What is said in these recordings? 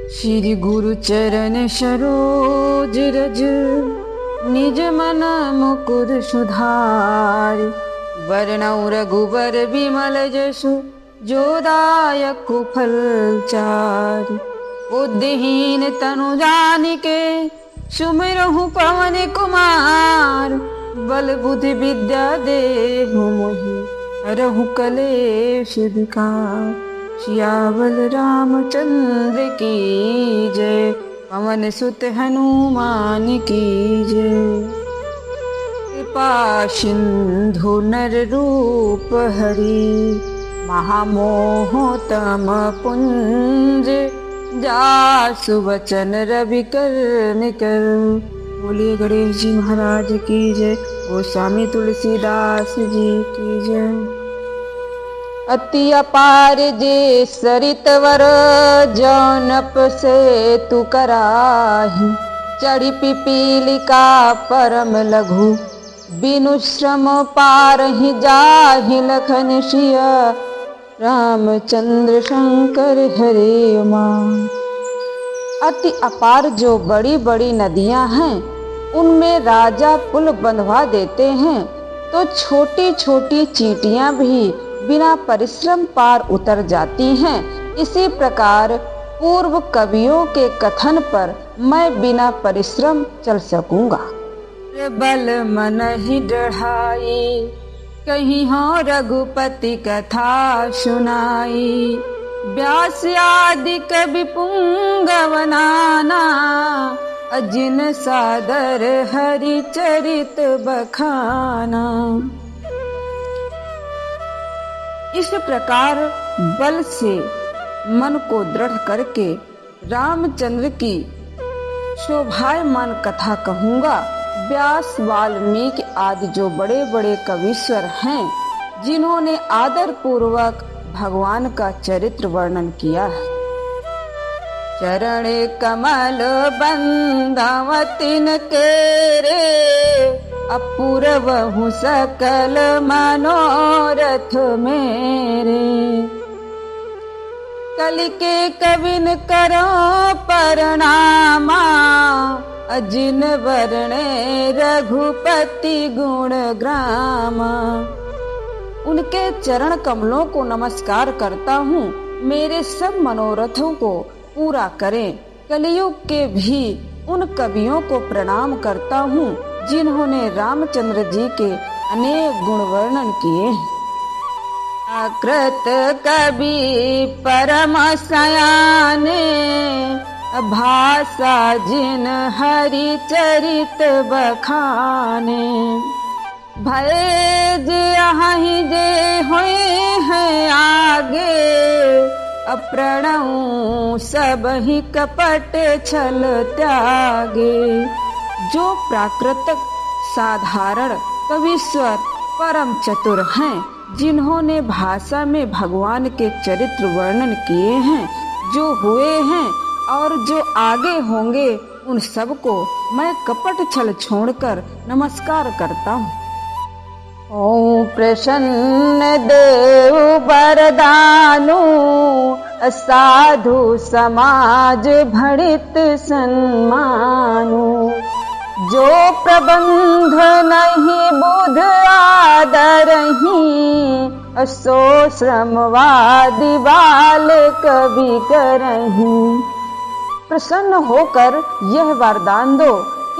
श्री गुरु चरण सरोज रज निज मन मुकुर सुधार। वरणौ रघुबर विमल जसु जो दायक फल चार। बुद्धिहीन तनु जानिके सुमिरहु पवन कुमार। बल बुद्धि विद्या देहु मोहि हरहु कलेश विकार। सियावर रामचंद्र की जय पवन सुत हनुमान की जय। कृपा सिंधु नर रूप हरि महामोह तम पुंज। जासु वचन रवि कर निकर। बोलिए गणेश जी महाराज की जय। गोस्वामी तुलसीदास जी की जय। अति अपार जे सरितवर जौनप से तु कराही। चढ़ी पिपीलिका परम लघु बिनु श्रम पारहि जाहि। लखन सिया रामचंद्र शंकर हरे उमा। अति अपार जो बड़ी बड़ी नदियां हैं उनमें राजा पुल बंधवा देते हैं तो छोटी छोटी चींटियां भी बिना परिश्रम पार उतर जाती हैं। इसी प्रकार पूर्व कवियों के कथन पर मैं बिना परिश्रम चल सकूंगा। बल मन ही डढ़ाई कहीं हो रघुपति कथा सुनाई। व्यास आदि कवि पुंगव नाना। अजिन सादर हरि चरित बखाना। इस प्रकार बल से मन को दृढ़ करके रामचंद्र की शोभायमान कथा कहूँगा। व्यास वाल्मीकि आदि जो बड़े बड़े कवीश्वर हैं जिन्होंने आदर पूर्वक भगवान का चरित्र वर्णन किया है। चरण कमल बंधव तिनके रे। अपूर्वहु सकल मनोरथ मेरे। कलिके कविन करो परनामा। अजिन वर्णे रघुपति गुण ग्रामा। उनके चरण कमलों को नमस्कार करता हूँ। मेरे सब मनोरथों को पूरा करें। कलियुग के भी उन कवियों को प्रणाम करता हूँ जिन्होंने रामचंद्र जी के अनेक गुण वर्णन किए हैं। आकृत कवि परम सयाने। भाषा जिन हरि चरित बखाने। भय जे अहि जे होए हैं आगे। अप्रणऊ सब ही कपट छल त्यागे। जो प्राकृतिक साधारण कवीश्वर परम चतुर हैं जिन्होंने भाषा में भगवान के चरित्र वर्णन किए हैं, जो हुए हैं और जो आगे होंगे, उन सब को मैं कपट छल छोड़कर नमस्कार करता हूँ। ओम प्रसन्न देव वरदानु। साधु समाज भड़ित सन्मानु। जो प्रबंध नहीं बुध आदरही। सो श्रमवादी बाल कवि करही। प्रसन्न होकर यह वरदान दो,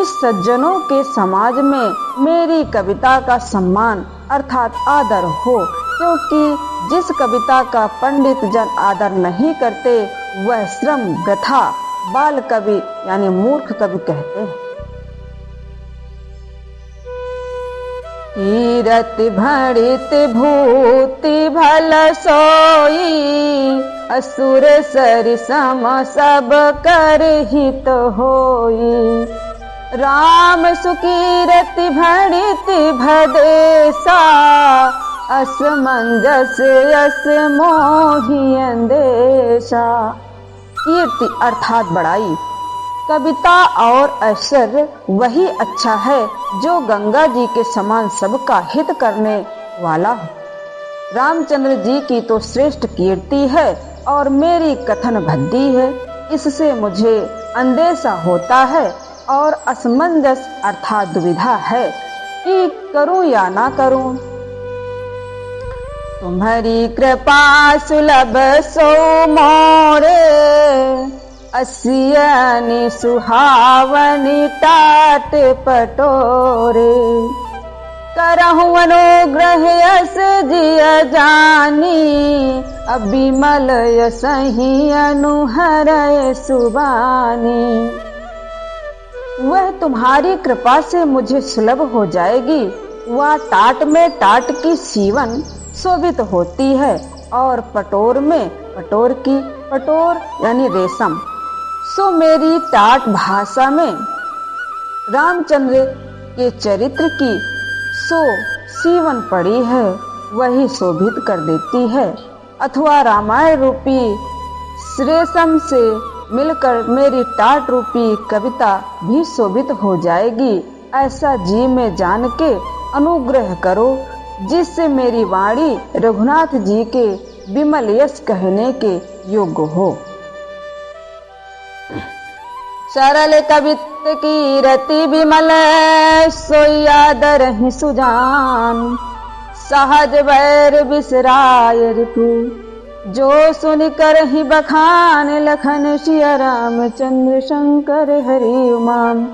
इस सज्जनों के समाज में मेरी कविता का सम्मान अर्थात आदर हो, क्योंकि जिस कविता का पंडित जन आदर नहीं करते वह श्रम व्यथा बाल कवि यानी मूर्ख कवि कहते हैं। कीरत भड़ित भूति भल सोई। असुर सरि सम सब कर हित होई। राम सुकीरति भड़ित भदेसा। असमंजस यस मोहि अंदेशा। कीर्ति अर्थात बड़ाई। कविता और ऐश्वर्य वही अच्छा है जो गंगा जी के समान सबका हित करने वाला हो। रामचंद्र जी की तो श्रेष्ठ कीर्ति है और मेरी कथन भद्दी है। इससे मुझे अंदेशा होता है और असमंजस अर्थात दुविधा है कि करूं या ना करूं। तुम्हारी कृपा सुलभ सो मोरे, असियनि सुहावनी टाट पटोरे। करहु अनुग्रह यस जिय जानी, अबिमल यसहि अनुहरय सुबानी। वह तुम्हारी कृपा से मुझे सुलभ हो जाएगी। वह टाट में टाट की सीवन शोभित होती है और पटोर में पटोर की पटोर यानी रेशम। सो मेरी टाट भाषा में रामचंद्र के चरित्र की सो सीवन पड़ी है, वही शोभित कर देती है। अथवा रामायण रूपी रेशम से मिलकर मेरी टाट रूपी कविता भी शोभित हो जाएगी। ऐसा जी में जान के अनुग्रह करो, जिससे मेरी वाणी रघुनाथ जी के विमल यश कहने के योग्य हो। सरल कवित की रति विमल, सोई आदर ही सुजान। सहज वैर बिसराय रिपु, जो सुन कर ही बखान। लखन सिया रामचंद्र शंकर हरि उमान।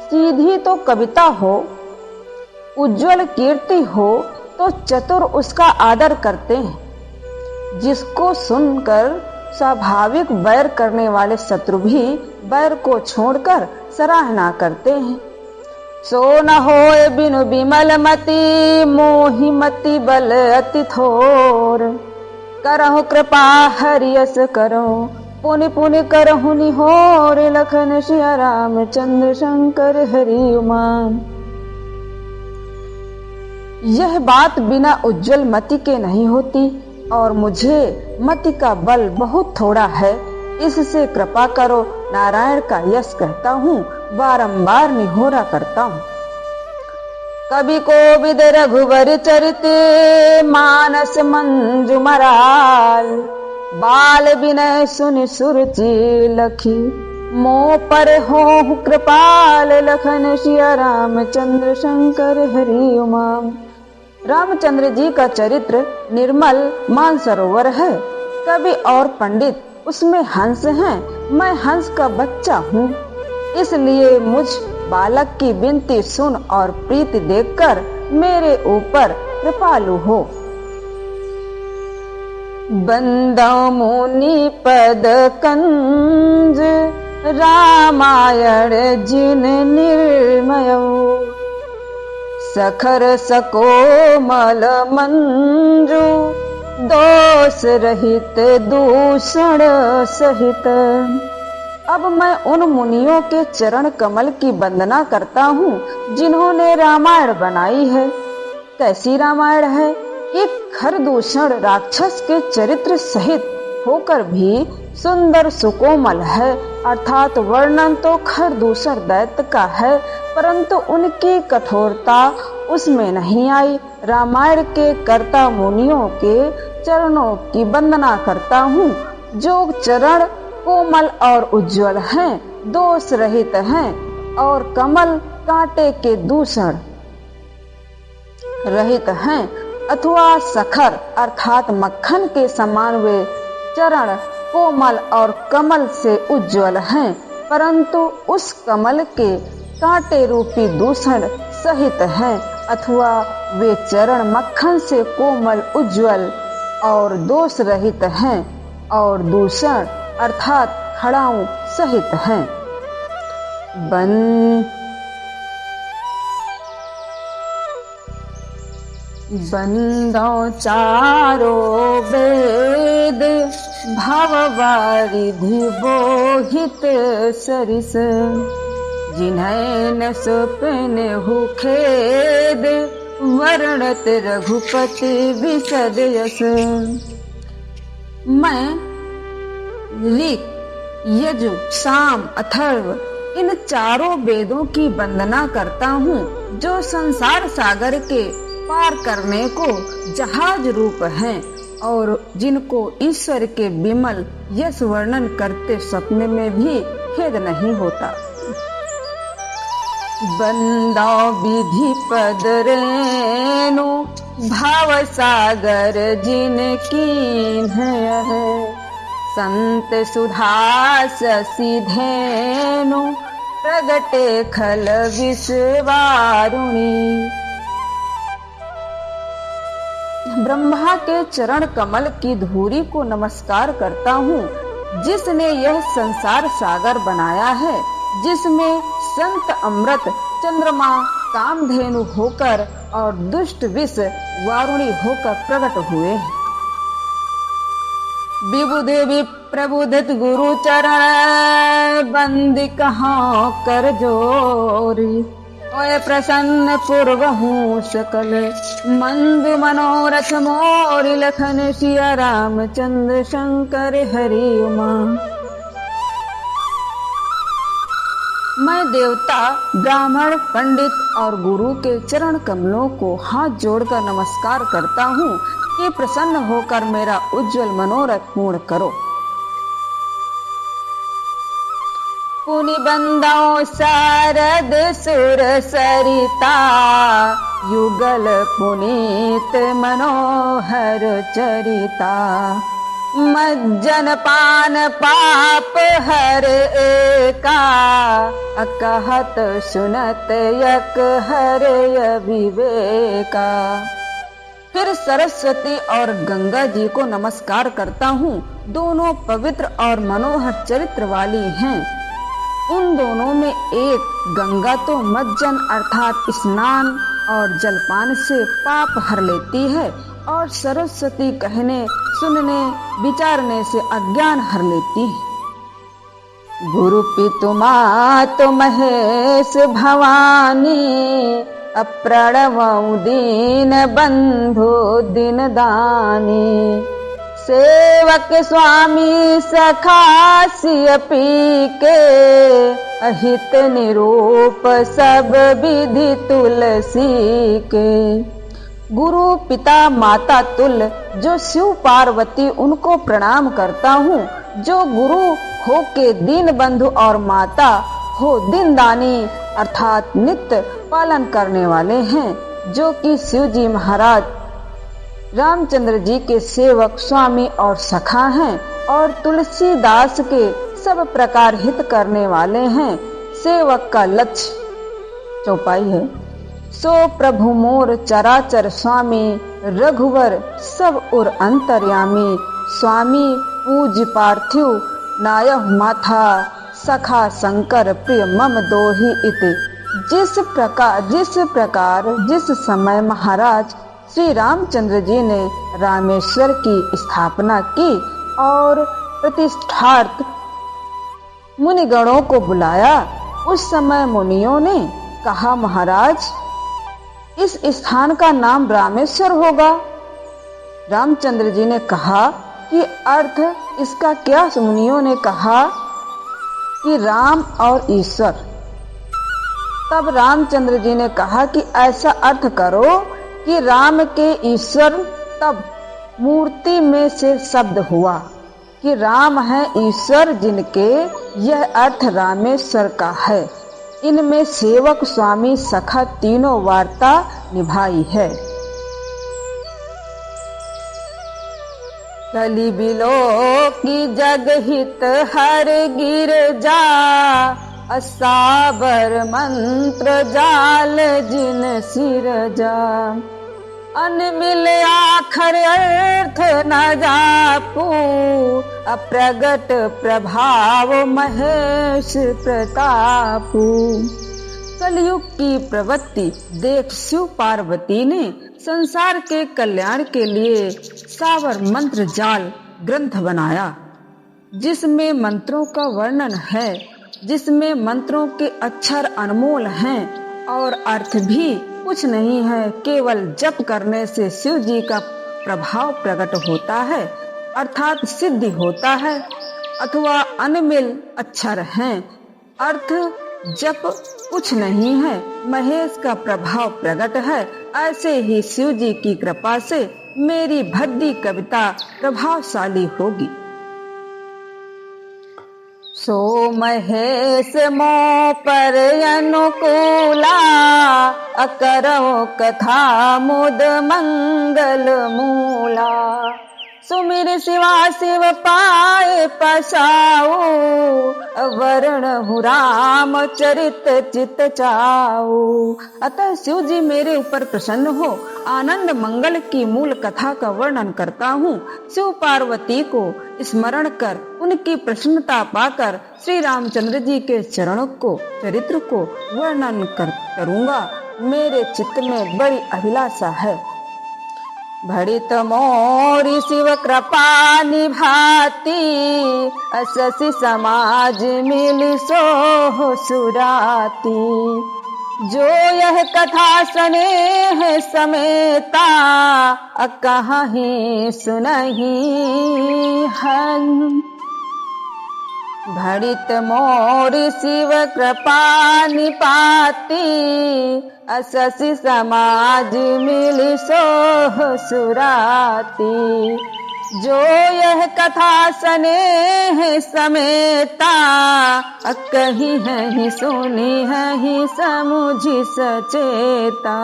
सीधी तो कविता हो, उज्जवल कीर्ति हो, तो चतुर उसका आदर करते हैं। जिसको सुनकर स्वाभाविक बैर करने वाले शत्रु भी बैर को छोड़कर सराहना करते हैं। सो न होए बिनु बिमल मति, मोहि मति बल अति थोर। करहु कृपा हरियस करो, पुनि पुनि करहु निहोर। लखन सिया रामचंद्र शंकर हरि उमान। यह बात बिना उज्जवल मति के नहीं होती और मुझे मति का बल बहुत थोड़ा है। इससे कृपा करो, नारायण का यश कहता हूँ, बारंबार निहोरा करता हूँ। कवि कोविद रघुवर चरित, मानस मंजु मराल। बाल विनय सुनि सुरुचि लखी, मोह पर होहु कृपाल। लखन सिया रामचंद्र शंकर हरि उमाम। रामचंद्र जी का चरित्र निर्मल मानसरोवर है। कवि और पंडित उसमें हंस हैं, मैं हंस का बच्चा हूँ। इसलिए मुझ बालक की विनती सुन और प्रीति देखकर मेरे ऊपर कृपालु हो। बंदौ मुनि पद कंज, रामायण जिन निर्मय। सखर सकोमल मंजू, दोष रहित दूषण सहित। अब मैं उन मुनियों के चरण कमल की वंदना करता हूँ जिन्होंने रामायण बनाई है। कैसी रामायण है? एक खरदूषण राक्षस के चरित्र सहित होकर भी सुंदर सुकोमल है। अर्थात वर्णन तो खरदूषण दैत्य का है, परंतु उनकी कठोरता उसमें नहीं आई। रामायण के कर्ता मुनियों के चरणों की वंदना करता हूँ, जो चरण कोमल और उज्जवल हैं, दोष रहित हैं और कमल कांटे के दूषण रहित हैं। अथवा सखर अर्थात मक्खन के समान वे चरण कोमल और कमल से उज्जवल हैं, परंतु उस कमल के कांटे रूपी दूषण सहित हैं। अथवा वे चरण मक्खन से कोमल उज्जवल और दोष रहित हैं और दूषण अर्थात खड़ाऊ सहित हैं। बंदौ चारो वेद, भववारिधि बोहित सरिस। जिन्हैं न सपनहु खेद, वर्णत रघुपति विशद यस। मैं ऋक्, यजुः, साम, अथर्व इन चारों वेदों की वंदना करता हूँ, जो संसार सागर के पार करने को जहाज रूप हैं और जिनको ईश्वर के विमल यश वर्णन करते सपने में भी खेद नहीं होता। बंदा विधि पद रेणु भाव सागर जिनकी है, संत सुधा शशि धेनु प्रगटे खल विश्वारुणी। ब्रह्मा के चरण कमल की धूरी को नमस्कार करता हूँ, जिसने यह संसार सागर बनाया है, जिसमें संत अमृत चंद्रमा कामधेनु होकर और दुष्ट विष वारुणी होकर प्रकट हुए हैं। विबुध विप्रबुधित गुरु चरण बंद कहाँ कर जोरी, ओए प्रसन्न पूर्वहूँ सकल मंद मनोरथ मोरि लखन सिया रामचंद्र शंकर हरि उमा। मैं देवता ब्राह्मण पंडित और गुरु के चरण कमलों को हाथ जोड़कर नमस्कार करता हूँ कि प्रसन्न होकर मेरा उज्जवल मनोरथ पूर्ण करो। पुनि बंदाओ शारद सुर सरिता, युगल पुनीत मनोहर चरिता। मज्जन पान पाप हर एका, अकहत सुनत यक हर विवेका। फिर सरस्वती और गंगा जी को नमस्कार करता हूँ, दोनों पवित्र और मनोहर चरित्र वाली हैं। उन दोनों में एक गंगा तो मज्जन अर्थात स्नान और जलपान से पाप हर लेती है, और सरस्वती कहने सुनने विचारने से अज्ञान हर लेती है। गुरु पितु मातु महेश भवानी, अप्रणवं दीन बंधु दिन दानी। सेवक स्वामी सखा सिय पी के, अहित निरूप सब विधि तुलसी के। गुरु पिता माता तुल्य जो शिव पार्वती उनको प्रणाम करता हूँ, जो गुरु हो के दीन बंधु और माता हो दीनदानी अर्थात नित्य पालन करने वाले हैं, जो कि शिव जी महाराज रामचंद्र जी के सेवक स्वामी और सखा हैं, और तुलसीदास के सब प्रकार हित करने वाले हैं। सेवक का लक्ष्य चौपाई है। सो प्रभु मोर चराचर स्वामी, रघुवर सब उर अंतर्यामी। स्वामी पूज पार्थिव नायह माथा, सखा शंकर प्रिय मम दोहि इति। जिस समय महाराज श्री रामचंद्र जी ने रामेश्वर की स्थापना की और प्रतिष्ठार्थ मुनिगणों को बुलाया, उस समय मुनियों ने कहा, महाराज इस स्थान का नाम रामेश्वर होगा। रामचंद्र जी ने कहा कि अर्थ इसका क्या? मुनियों ने कहा कि राम और ईश्वर। तब रामचंद्र जी ने कहा कि ऐसा अर्थ करो कि राम के ईश्वर। तब मूर्ति में से शब्द हुआ कि राम है ईश्वर जिनके, यह अर्थ रामेश्वर का है। इनमें सेवक स्वामी सखा तीनों वार्ता निभाई है। कली बिलो की जगहित हर गिर जा, असाबर मंत्र जाल जिन सिर जा। अनमिल आखर अर्थ न जापू, अप्रगट प्रभाव महेश प्रतापू। कलयुग की प्रवृत्ति देख शिव पार्वती ने संसार के कल्याण के लिए सावर मंत्र जाल ग्रंथ बनाया, जिसमें मंत्रों का वर्णन है, जिसमें मंत्रों के अक्षर अनमोल हैं और अर्थ भी कुछ नहीं है। केवल जप करने से शिव जी का प्रभाव प्रकट होता है अर्थात सिद्धि होता है, अथवा अनमिल अक्षर हैं, अर्थ जप कुछ नहीं है, महेश का प्रभाव प्रकट है। ऐसे ही शिव जी की कृपा से मेरी भद्दी कविता प्रभावशाली होगी। सो महेश मो पर अनुकूला, अकरो कथा मुद मंगल मूला। सुमिर शिवा शिव पाए पसाऊ, वरण हु राम चरित चित चाऊ। अतः शिव जी मेरे ऊपर प्रसन्न हो आनंद मंगल की मूल कथा का वर्णन करता हूँ। शिव पार्वती को स्मरण कर उनकी प्रसन्नता पाकर श्री रामचंद्र जी के चरणों को चरित्र को वर्णन करूँगा। मेरे चित्त में बड़ी अभिलाषा है। भड़ित मोरी शिव कृपा निभाती, अससि समाज मिल सो सुराती। जो यह कथा स्नेह समेता, कहीं सुनहि हम। भड़ित मोरी शिव कृपा निपाती, अससि समाज मिल सो सुराती। जो यह कथा स्नेह समेता, कहीं है सुनी है समुझि सचेता।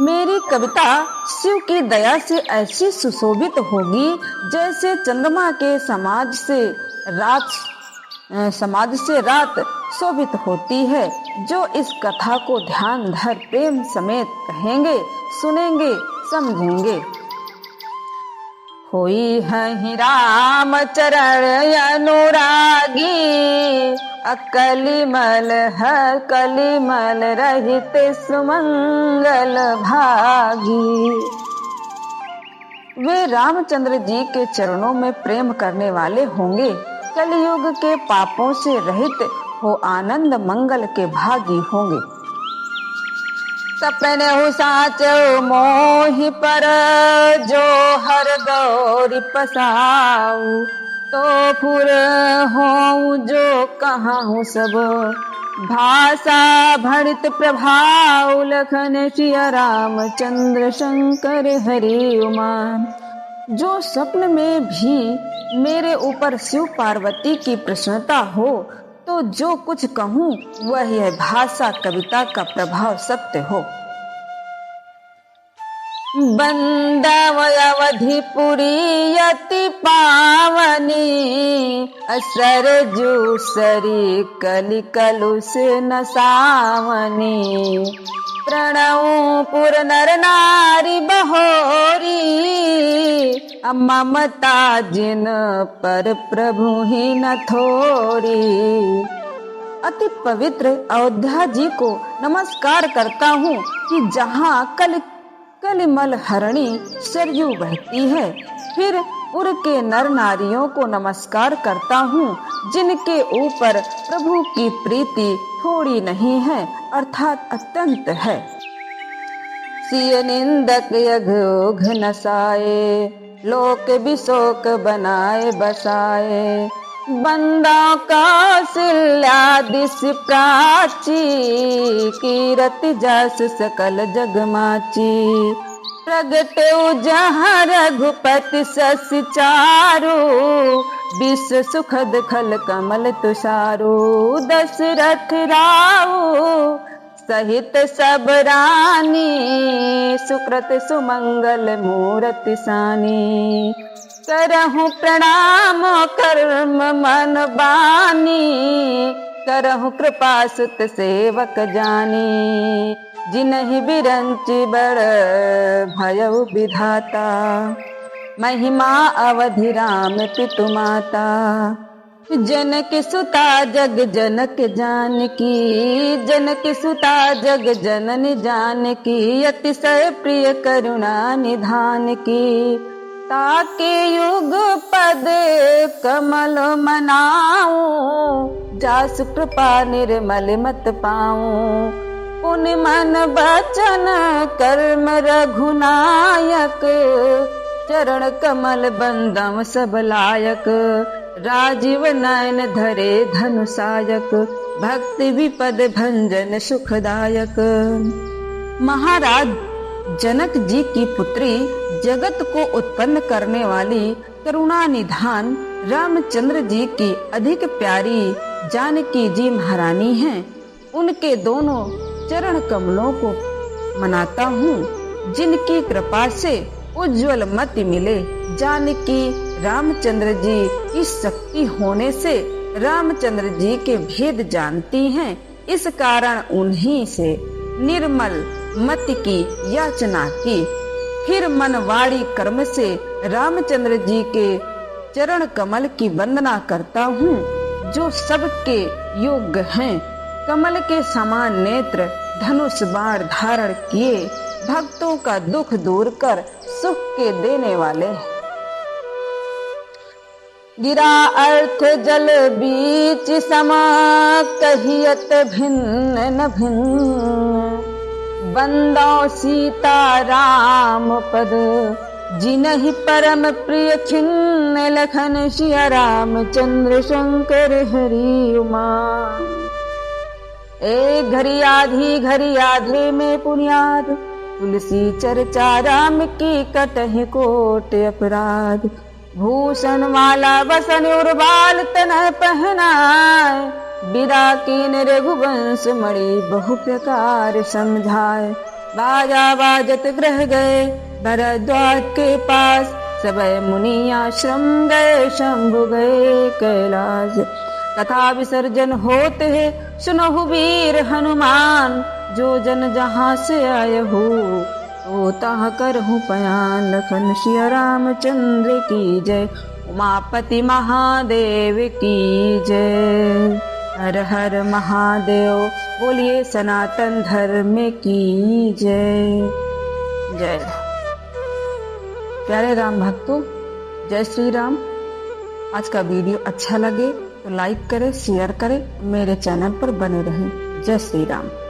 मेरी कविता शिव की दया से ऐसी सुशोभित होगी जैसे चंद्रमा के समाज से रात शोभित होती है। जो इस कथा को ध्यान धर प्रेम समेत कहेंगे, सुनेंगे, समझेंगे। होई है राम चरण अनुरागी, कलिमल है कलिमल रहित सुमंगल भागी। वे रामचंद्र जी के चरणों में प्रेम करने वाले होंगे, कलयुग के पापों से रहित हो आनंद मंगल के भागी होंगे। सपने हु साचो मोहि पर, जो हर गौरी पसाऊ। तो फुर हो जो कहाँ सब, भाषा भणित प्रभाव। लखन सिया रामचंद्र शंकर हरि उमा। जो स्वप्न में भी मेरे ऊपर शिव पार्वती की प्रसन्नता हो, तो जो कुछ कहूँ वह यह भाषा कविता का प्रभाव सत्य हो। बंदावधिपुरी यति पावनी, सरजू सरी कलि कलुष न सावनी। प्रणव पुर नर नारी बहोरी, ममता जिन पर प्रभु ही न थोरी। अति पवित्र अयोध्या जी को नमस्कार करता हूँ कि जहाँ कलिमल हरणी सरयू बहती है। फिर पुर के नर नारियों को नमस्कार करता हूँ जिनके ऊपर प्रभु की प्रीति थोड़ी नहीं है, अर्थात अत्यंत है। सिय निंदक यघोघ नसाए, लोक विशोक बनाए बसाए। बंदा कौशल्या दिश प्राची, कीरति जस सकल जगमाची। प्रगटे जहाँ रघुपति सस चारु, विश्व सुखद खल कमल तुषारु। दशरथ राऊ सहित सब रानी, सुकृत सुमंगल मूरति सानी। करहु प्रणाम कर्म मन बानी, करहु कृपा सुत सेवक जानी। जिन्हि बिरंचि बड़ भयउ विधाता, महिमा अवधि राम पितु माता। जनक सुता जग जनक जानकी, जनक सुता जग जननी जानकी। अतिशय प्रिय करुणा निधान की, ताके युग पद कमल मनाऊं। जासु कृपा निर्मल मत पाऊं, पुण्य मन बचन कर्म रघुनायक। चरण कमल बंदम सब लायक, राजीव नयन धरे धनुषायक, भक्ति विपद भंजन सुखदायक। महाराज जनक जी की पुत्री, जगत को उत्पन्न करने वाली करुणा निधान रामचंद्र जी की अधिक प्यारी जानकी जी महारानी हैं। उनके दोनों चरण कमलों को मनाता हूँ, जिनकी कृपा से उज्जवल मति मिले। जानकी रामचंद्र जी की शक्ति होने से रामचंद्र जी के भेद जानती हैं, इस कारण उन्हीं से निर्मल मति की याचना की। फिर मनवाड़ी कर्म से रामचंद्र जी के चरण कमल की वंदना करता हूँ, जो सबके योग्य हैं। कमल के समान नेत्र, धनुष बाण धारण किए, भक्तों का दुख दूर कर सुख के देने वाले। गिरा अर्थ जल बीच समा, कहियत भिन्न न भिन्न। बंदो सीता राम पद, जिनहि परम प्रिय छिन्न। लखन सिया रामचंद्र शंकर हरि उमा। एक घड़ी आधे में पुनियाद, तुलसी चर्चा राम की कटहि कोट अपराध। भूषण माला बसन उर्बाल तनह पहनाय, विदा कीन रघुवंश मणि बहु प्रकार समझाए। बाजा बाजत ग्रह गए भरद्वाज के पास, सबय मुनि आश्रम गए शंभु गए कैलाश। कथा विसर्जन होते है सुनहु वीर हनुमान, जो जन जहाँ से आए हो तो तहाँ करहु पयान। लखन सिया रामचंद्र की जय, उमापति महादेव की जय। हर हर महादेव, बोलिए सनातन धर्म की जय। जय। प्यारे राम भक्तों, जय श्री राम। आज का वीडियो अच्छा लगे तो लाइक करें, शेयर करें, मेरे चैनल पर बने रहें। जय श्री राम।